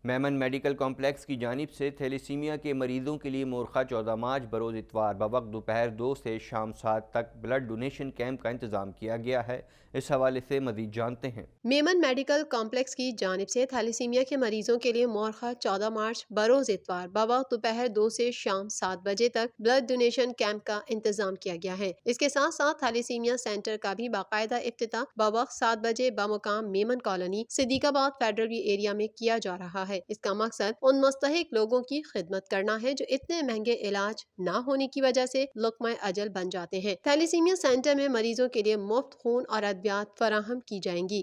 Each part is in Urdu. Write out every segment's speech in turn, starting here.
میمن میڈیکل کمپلیکس کی جانب سے تھیلیسیمیا کے مریضوں کے لیے مورخہ 14 مارچ بروز اتوار بوقت دوپہر 2 سے شام 7 تک بلڈ ڈونیشن کیمپ کا انتظام کیا گیا ہے۔ اس حوالے سے مزید جانتے ہیں۔ میمن میڈیکل کمپلیکس کی جانب سے تھیلیسیمیا کے مریضوں کے لیے مورخہ 14 مارچ بروز اتوار بوقت دوپہر 2 سے شام 7 بجے تک بلڈ ڈونیشن کیمپ کا انتظام کیا گیا ہے۔ اس کے ساتھ ساتھ تھیلیسیمیا سینٹر کا بھی باقاعدہ افتتاح بوقت 7 بجے بمقام میمن کالونی صدیق آباد فیڈرل وی ایریا میں کیا جا رہا ہے۔ اس کا مقصد ان مستحق لوگوں کی خدمت کرنا ہے جو اتنے مہنگے علاج نہ ہونے کی وجہ سے لقمہ اجل بن جاتے ہیں۔ تھیلیسیمیا سینٹر میں مریضوں کے لیے مفت خون اور ادویات فراہم کی جائیں گی۔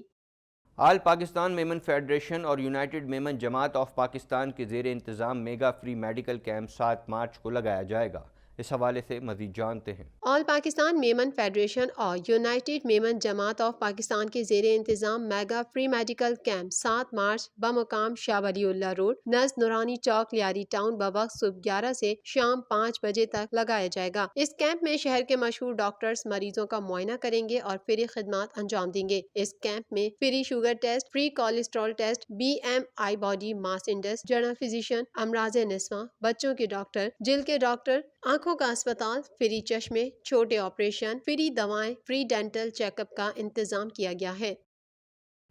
آل پاکستان میمن فیڈریشن اور یونائیٹڈ میمن جماعت آف پاکستان کے زیر انتظام mega free medical camp 7 March کو لگایا جائے گا۔ اس حوالے سے مزید جانتے ہیں۔ آل پاکستان میمن فیڈریشن اور یونائیٹڈ میمن جماعت آف پاکستان کے زیر انتظام mega free medical camp 7 March بمقام شاہ ولی اللہ روڈ نزد نورانی چوک لیاری ٹاؤن بوقت صبح 11 سے شام 5 بجے تک لگایا جائے گا۔ اس کیمپ میں شہر کے مشہور ڈاکٹرز مریضوں کا معائنہ کریں گے اور فری خدمات انجام دیں گے۔ اس کیمپ میں free sugar test, free cholesterol test, BMI body mass index, general physician, امراض نسواں، بچوں کے ڈاکٹر، جلد کے ڈاکٹر، آنکھوں کا اسپتال، فری چشمے، چھوٹے آپریشن، فری دوائیں، فری ڈینٹل چیک اپ کا انتظام کیا گیا ہے۔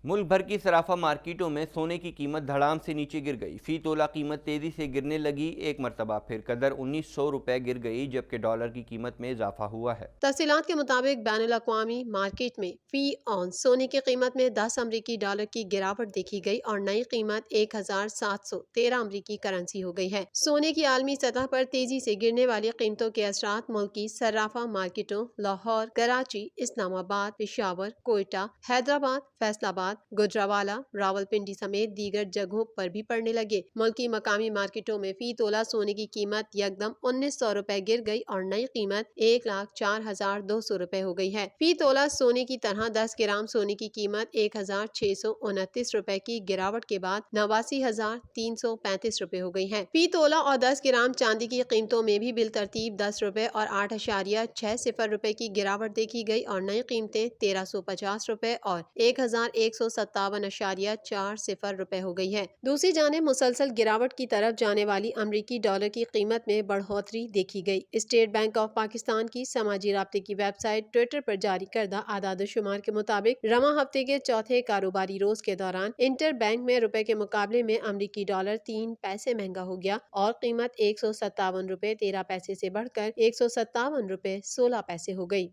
ملک بھر کی صرافہ مارکیٹوں میں سونے کی قیمت دھڑام سے نیچے گر گئی۔ فی تولہ قیمت تیزی سے گرنے لگی، ایک مرتبہ پھر قدر 1900 روپے گر گئی، جبکہ ڈالر کی قیمت میں اضافہ ہوا ہے۔ تفصیلات کے مطابق بین الاقوامی مارکیٹ میں فی اونس سونے کی قیمت میں 10 امریکی ڈالر کی گراوٹ دیکھی گئی اور نئی قیمت 1713 امریکی کرنسی ہو گئی ہے۔ سونے کی عالمی سطح پر تیزی سے گرنے والی قیمتوں کے اثرات ملک کی صرافہ مارکیٹوں لاہور، کراچی، اسلام آباد، پشاور، کوئٹہ، حیدرآباد، فیصل آباد، گجرانوالہ، راولپنڈی سمیت دیگر جگہوں پر بھی پڑنے لگے۔ ملک کی مقامی مارکیٹوں میں فی تولہ سونے کی قیمت یکدم 1900 روپے گر گئی اور نئی قیمت 1,04,200 روپے ہو گئی ہے۔ فی تولہ سونے کی طرح 10 گرام سونے کی قیمت 1,629 روپے کی گراوٹ کے بعد 89,335 روپے ہو گئی ہے۔ فی تولہ اور 10 گرام چاندی کی قیمتوں میں بھی بالترتیب 10 روپے اور 8.60 روپے کی گراوٹ دیکھی گئی اور نئی قیمتیں 1,350 روپے اور 1,157.40 روپے ہو گئی ہے۔ دوسری جانب مسلسل گراوٹ کی طرف جانے والی امریکی ڈالر کی قیمت میں بڑھوتری دیکھی گئی۔ اسٹیٹ بینک آف پاکستان کی سماجی رابطے کی ویب سائٹ ٹویٹر پر جاری کردہ اعداد و شمار کے مطابق رواں ہفتے کے چوتھے کاروباری روز کے دوران انٹر بینک میں روپے کے مقابلے میں امریکی ڈالر 3 پیسے مہنگا ہو گیا اور قیمت 157 روپے 13 پیسے سے بڑھ کر 157 روپے 16 پیسے ہو گئی۔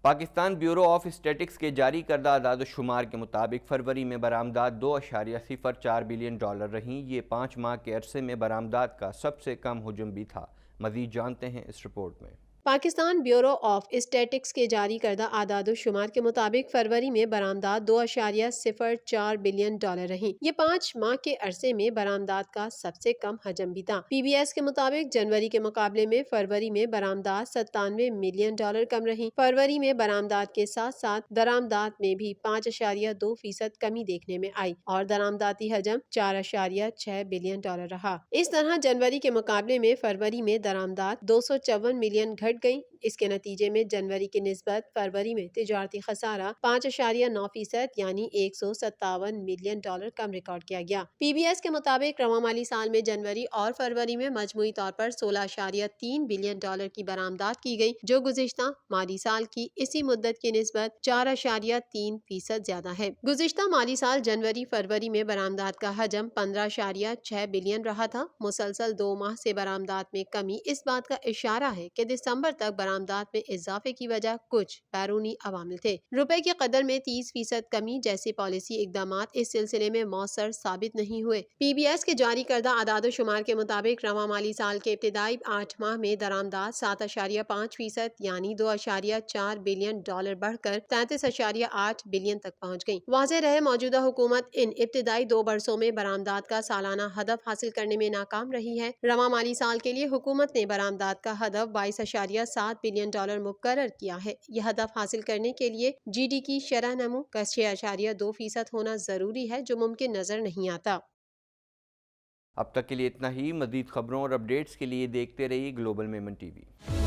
پاکستان بیورو آف اسٹیٹکس کے جاری کردہ اعداد و شمار کے مطابق فروری میں برآمدات 2.04 بلین ڈالر رہیں۔ یہ 5 ماہ کے عرصے میں برآمدات کا سب سے کم حجم بھی تھا۔ مزید جانتے ہیں اس رپورٹ میں۔ پاکستان بیورو آف اسٹیٹکس کے جاری کردہ اعداد و شمار کے مطابق فروری میں برآمدات 2.04 بلین ڈالر رہیں۔ یہ 5 ماہ کے عرصے میں برآمدات کا سب سے کم حجم بھی تھا۔ PBS کے مطابق جنوری کے مقابلے میں فروری میں برآمدات 97 ملین ڈالر کم رہیں۔ فروری میں برآمدات کے ساتھ ساتھ درآمدات میں بھی 5.2% کمی دیکھنے میں آئی اور درآمداتی حجم 4.6 بلین ڈالر رہا۔ اس طرح جنوری کے مقابلے میں فروری میں درآمدات 254 ملین گھٹ گئی۔ اس کے نتیجے میں جنوری کی نسبت فروری میں تجارتی خسارہ 5.9% یعنی 157 ملین ڈالر کم ریکارڈ کیا گیا۔ PBS کے مطابق رواں مالی سال میں جنوری اور فروری میں مجموعی طور پر 16.3 بلین ڈالر کی برآمدات کی گئی، جو گزشتہ مالی سال کی اسی مدت کی نسبت 4.3% زیادہ ہے۔ گزشتہ مالی سال جنوری فروری میں برآمدات کا حجم 15.6 بلین رہا تھا۔ مسلسل 2 ماہ سے برآمدات میں کمی اس بات کا اشارہ ہے کہ دسمبر تک برآمدات میں اضافے کی وجہ کچھ بیرونی عوامل تھے۔ روپے کی قدر میں 30% کمی جیسے پالیسی اقدامات اس سلسلے میں مؤثر ثابت نہیں ہوئے۔ PBS کے جاری کردہ اعداد و شمار کے مطابق رواں مالی سال کے ابتدائی 8 ماہ میں درآمدات 7.5% یعنی 2.4 بلین ڈالر بڑھ کر 33.8 بلین تک پہنچ گئی۔ واضح رہے موجودہ حکومت ان ابتدائی 2 برسوں میں برآمدات کا سالانہ ہدف حاصل کرنے میں ناکام رہی ہے۔ رواں مالی سال کے لیے حکومت نے برآمدات کا ہدف 22.7 بلین ڈالر مقرر کیا ہے۔ یہ ہدف حاصل کرنے کے لیے GDP کی شرح نمو کا 6.2% ہونا ضروری ہے، جو ممکن نظر نہیں آتا۔ اب تک کے لیے اتنا ہی۔ مزید خبروں اور اپڈیٹس کے لیے دیکھتے رہیے گلوبل میمن TV۔